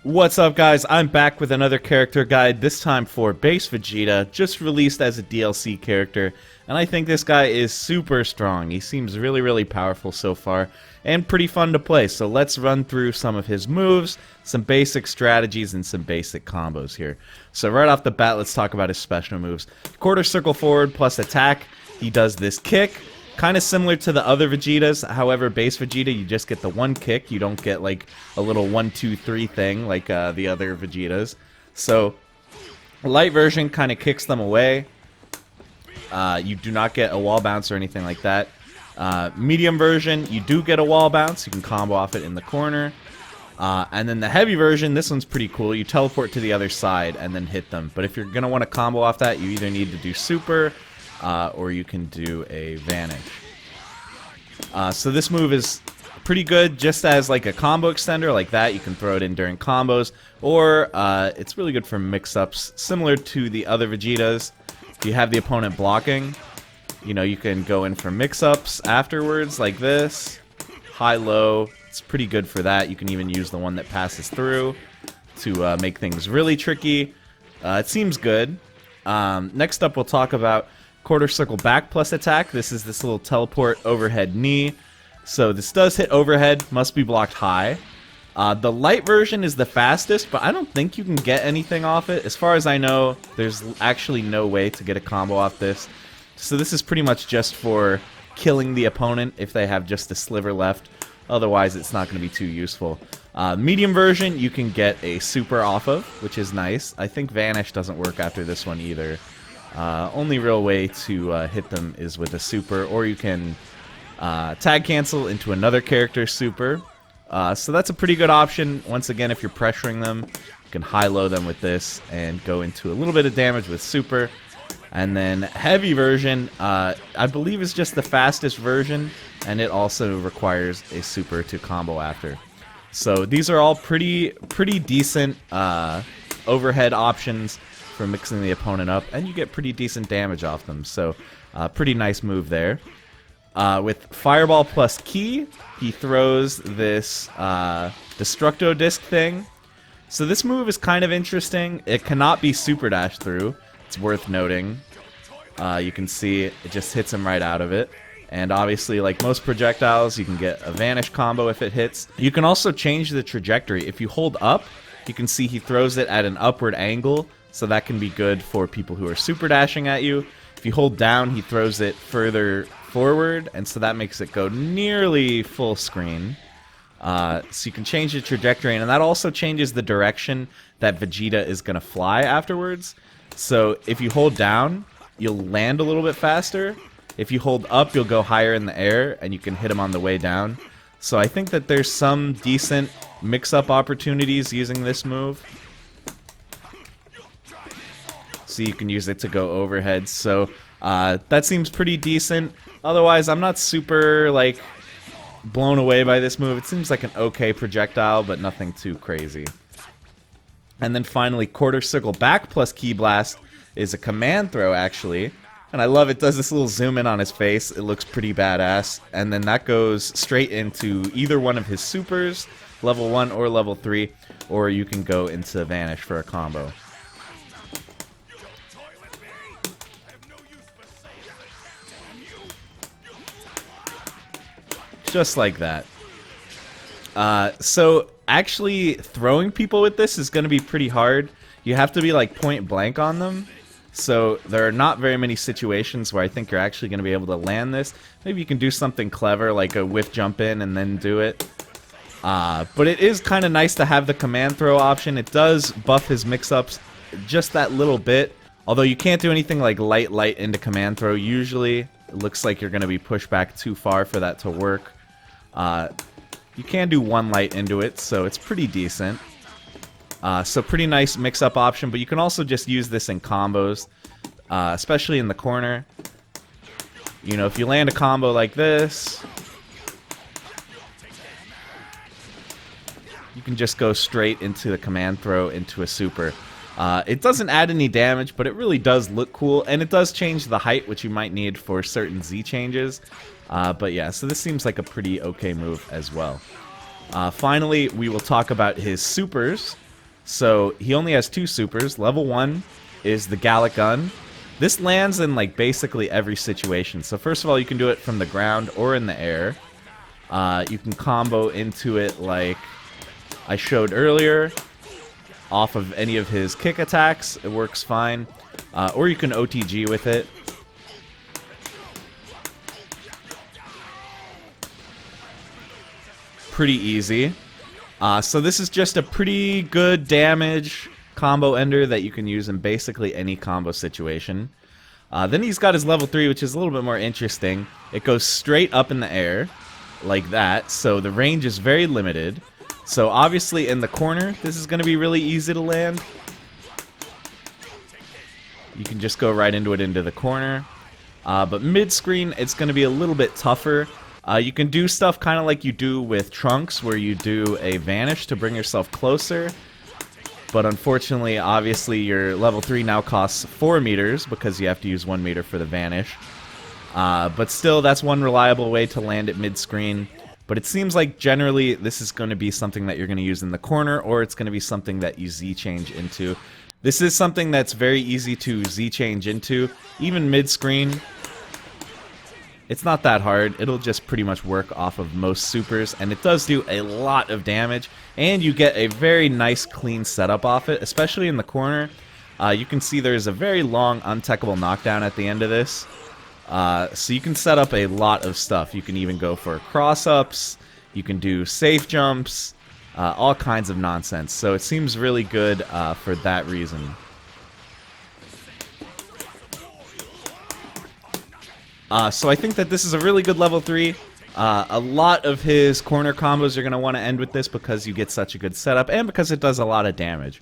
What's up, guys? I'm back with another character guide, this time for Base Vegeta, just released as a DLC character, and I think this guy is super strong. He seems really powerful so far, and pretty fun to play, so let's run through some of his moves, some basic strategies, and some basic combos here. So right off the bat, let's talk about his special moves. Quarter circle forward plus attack, he does this kick. Kind of similar to the other Vegetas, however, Base Vegeta, you just get the one kick. You don't get like a little 1, 2, 3 thing like the other Vegetas. So, light version kind of kicks them away. You do not get a wall bounce or anything like that. Medium version, you do get a wall bounce. You can combo off it in the corner. And then the heavy version, this one's pretty cool. You teleport to the other side and then hit them. But if you're going to want to combo off that, you either need to do super... or you can do a vanish. So this move is pretty good just as like a combo extender like that. You can throw it in during combos, or it's really good for mix-ups similar to the other Vegetas. If you have the opponent blocking, you know, you can go in for mix-ups afterwards like this. High-low, it's pretty good for that. You can even use the one that passes through to make things really tricky. It seems good. Next up we'll talk about quarter circle back plus attack. This is this little teleport overhead knee. So this does hit overhead, must be blocked high. The light version is the fastest, but I don't think you can get anything off it. As far as I know, there's actually no way to get a combo off this. So this is pretty much just for killing the opponent if they have just a sliver left. Otherwise, it's not going to be too useful. Medium version, you can get a super off of, which is nice. I think Vanish doesn't work after this one either. Only real way to hit them is with a super, or you can tag cancel into another character's super. So that's a pretty good option. Once again, if you're pressuring them, you can high-low them with this and go into a little bit of damage with super. And then heavy version, I believe is just the fastest version, and it also requires a super to combo after. So these are all pretty decent overhead options for mixing the opponent up, and you get pretty decent damage off them. So pretty nice move there. With Fireball plus Ki, he throws this Destructo Disc thing. So this move is kind of interesting. It cannot be super dashed through. It's worth noting. You can see it just hits him right out of it. And obviously, like most projectiles, you can get a Vanish combo if it hits. You can also change the trajectory. If you hold up, you can see he throws it at an upward angle. So that can be good for people who are super dashing at you. If you hold down, he throws it further forward, and so that makes it go nearly full screen. So you can change the trajectory, and that also changes the direction that Vegeta is going to fly afterwards. So if you hold down, you'll land a little bit faster. If you hold up, you'll go higher in the air, and you can hit him on the way down. So I think that there's some decent mix-up opportunities using this move. So you can use it to go overhead. So that seems pretty decent. Otherwise, I'm not super like blown away by this move. It seems like an okay projectile, but nothing too crazy. And then finally, quarter circle back plus Ki Blast is a command throw actually. And I love it. Does this little zoom in on his face. It looks pretty badass. And then that goes straight into either one of his supers, level 1 or level 3, or you can go into Vanish for a combo. Just like that. So actually throwing people with this is going to be pretty hard. You have to be like point blank on them. So there are not very many situations where I think you're actually going to be able to land this. Maybe you can do something clever like a whiff jump in and then do it. But it is kind of nice to have the command throw option. It does buff his mix-ups just that little bit. Although you can't do anything like light into command throw usually. It looks like you're going to be pushed back too far for that to work. You can do one light into it, so it's pretty decent. So pretty nice mix-up option, but you can also just use this in combos, especially in the corner. You know, if you land a combo like this, you can just go straight into the command throw into a super. It doesn't add any damage, but it really does look cool, and it does change the height, which you might need for certain Z changes. But yeah, so this seems like a pretty okay move as well. Finally, we will talk about his supers. So he only has 2 supers. Level 1 is the Gallic Gun. This lands in like basically every situation. So first of all, you can do it from the ground or in the air. You can combo into it like I showed earlier, off of any of his kick attacks. It works fine. Or you can OTG with it. Pretty easy. So this is just a pretty good damage combo ender that you can use in basically any combo situation. Then he's got his level 3, which is a little bit more interesting. It goes straight up in the air, like that, so the range is very limited. So obviously in the corner, this is going to be really easy to land. You can just go right into it into the corner. But mid-screen, it's going to be a little bit tougher. You can do stuff kind of like you do with Trunks, where you do a Vanish to bring yourself closer. But unfortunately, obviously, your level 3 now costs 4 meters, because you have to use 1 meter for the Vanish. But still, that's one reliable way to land it mid-screen. But it seems like generally this is going to be something that you're going to use in the corner, or it's going to be something that you Z-change into. This is something that's very easy to Z-change into, even mid-screen. It's not that hard. It'll just pretty much work off of most supers, and it does do a lot of damage, and you get a very nice clean setup off it, especially in the corner. You can see there's a very long untechable knockdown at the end of this. So you can set up a lot of stuff. You can even go for cross-ups, you can do safe jumps, all kinds of nonsense. So it seems really good for that reason. So I think that this is a really good level 3. A lot of his corner combos you're going to want to end with this because you get such a good setup and because it does a lot of damage.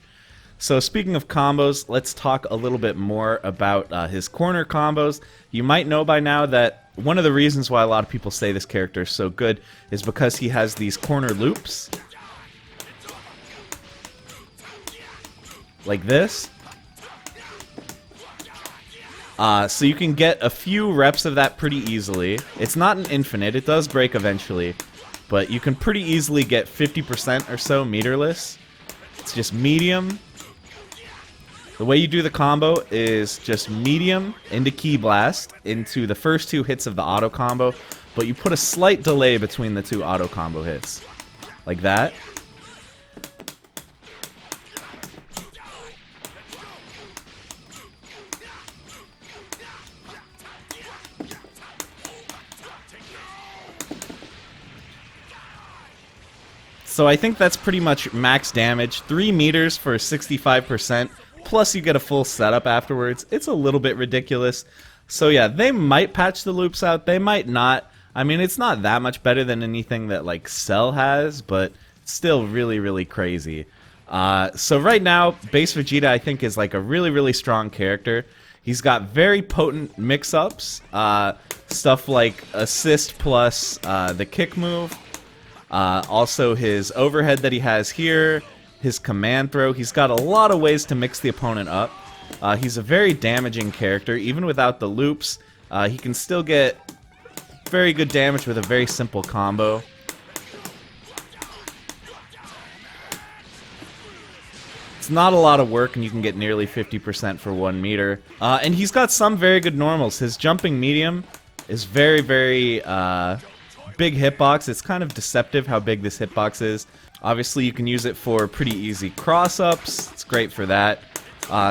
So speaking of combos, let's talk a little bit more about his corner combos. You might know by now that one of the reasons why a lot of people say this character is so good is because he has these corner loops. Like this. So you can get a few reps of that pretty easily. It's not an infinite, it does break eventually, but you can pretty easily get 50% or so meterless. It's just medium. The way you do the combo is just medium into Ki Blast into the first 2 hits of the auto combo, but you put a slight delay between the 2 auto combo hits. Like that. So I think that's pretty much max damage. 3 meters for 65%, plus you get a full setup afterwards. It's a little bit ridiculous. So yeah, they might patch the loops out, they might not. I mean, it's not that much better than anything that like Cell has, but still really, really crazy. So right now, Base Vegeta I think is like a really, really strong character. He's got very potent mix-ups, stuff like assist plus the kick move. Also his overhead that he has here, his command throw. He's got a lot of ways to mix the opponent up. He's a very damaging character. Even without the loops, he can still get very good damage with a very simple combo. It's not a lot of work, and you can get nearly 50% for 1 meter. And he's got some very good normals. His jumping medium is very, very big hitbox. It's kind of deceptive how big this hitbox is. Obviously, you can use it for pretty easy cross-ups. It's great for that.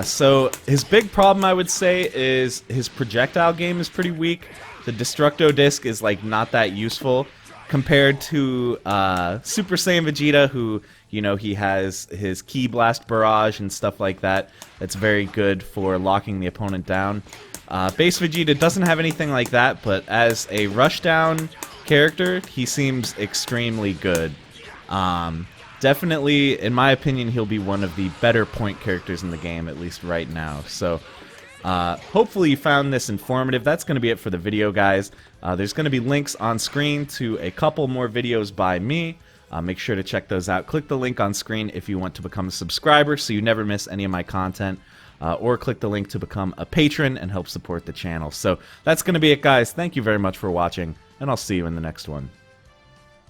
So his big problem, I would say, is his projectile game is pretty weak. The Destructo Disc is like not that useful compared to Super Saiyan Vegeta, who, you know, he has his Ki Blast barrage and stuff like that. That's very good for locking the opponent down. Base Vegeta doesn't have anything like that, but as a rushdown character, he seems extremely good. Definitely, in my opinion, he'll be one of the better point characters in the game, at least right now. So, hopefully you found this informative. That's going to be it for the video, guys. There's going to be links on screen to a couple more videos by me. Make sure to check those out. Click the link on screen if you want to become a subscriber so you never miss any of my content. Or click the link to become a patron and help support the channel. So that's going to be it, guys. Thank you very much for watching, and I'll see you in the next one.